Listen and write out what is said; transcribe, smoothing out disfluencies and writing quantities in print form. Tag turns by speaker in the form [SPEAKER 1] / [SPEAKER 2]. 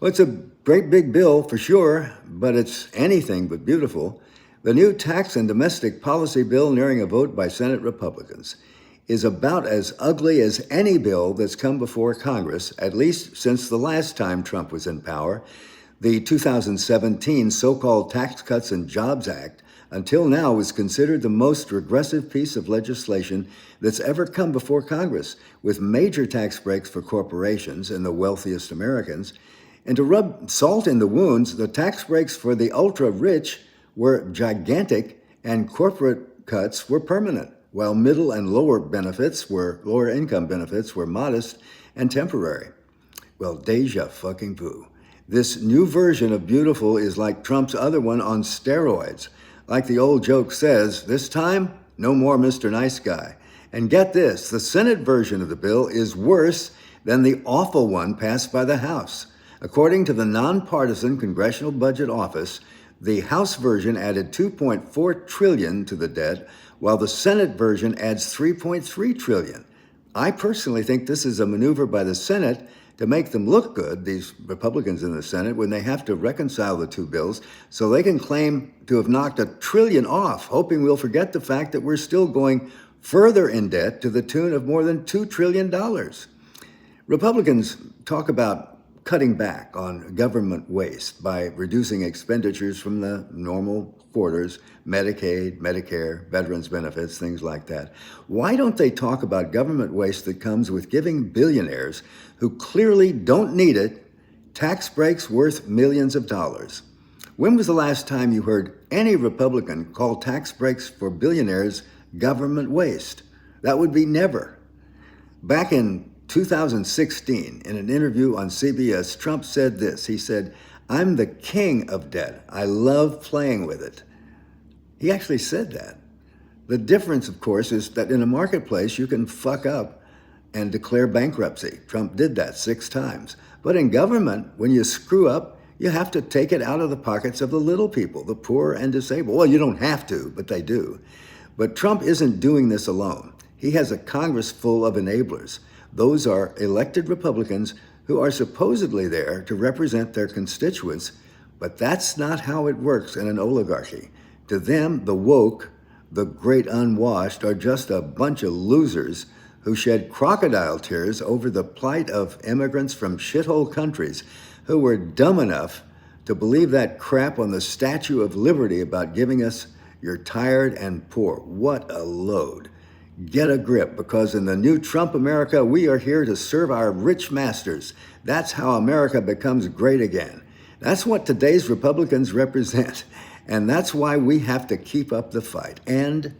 [SPEAKER 1] Well, it's a great big bill for sure, but it's anything but beautiful. The new tax and domestic policy bill nearing a vote by Senate Republicans is about as ugly as any bill that's come before Congress, at least since the last time Trump was in power. The 2017 so-called Tax Cuts and Jobs Act until now was considered the most regressive piece of legislation that's ever come before Congress, with major tax breaks for corporations and the wealthiest Americans. And to rub salt in the wounds, the tax breaks for the ultra-rich were gigantic and corporate cuts were permanent, while middle and lower income benefits were modest and temporary. Well, deja fucking vu. This new version of beautiful is like Trump's other one on steroids. Like the old joke says, this time, no more Mr. Nice Guy. And get this, the Senate version of the bill is worse than the awful one passed by the House. According to the nonpartisan Congressional Budget Office, the House version added $2.4 trillion to the debt, while the Senate version adds $3.3 trillion. I personally think this is a maneuver by the Senate to make them look good, these Republicans in the Senate, when they have to reconcile the two bills, so they can claim to have knocked $1 trillion off, hoping we'll forget the fact that we're still going further in debt to the tune of more than $2 trillion. Republicans talk about cutting back on government waste by reducing expenditures from the normal quarters, Medicaid, Medicare, veterans benefits, things like that. Why don't they talk about government waste that comes with giving billionaires who clearly don't need it tax breaks worth millions of dollars? When was the last time you heard any Republican call tax breaks for billionaires government waste? That would be never. Back in 2016, in an interview on CBS, Trump said this. He said, "I'm the king of debt. I love playing with it." He actually said that. The difference, of course, is that in a marketplace, you can fuck up and declare bankruptcy. Trump did that 6 times. But in government, when you screw up, you have to take it out of the pockets of the little people, the poor and disabled. Well, you don't have to, but they do. But Trump isn't doing this alone. He has a Congress full of enablers. Those are elected Republicans who are supposedly there to represent their constituents, but that's not how it works in an oligarchy. To them, the woke, the great unwashed, are just a bunch of losers who shed crocodile tears over the plight of immigrants from shithole countries who were dumb enough to believe that crap on the Statue of Liberty about giving us "you're tired and poor." What a load. Get a grip, because in the new Trump America, we are here to serve our rich masters. That's how America becomes great again. That's what today's Republicans represent. And that's why we have to keep up the fight. And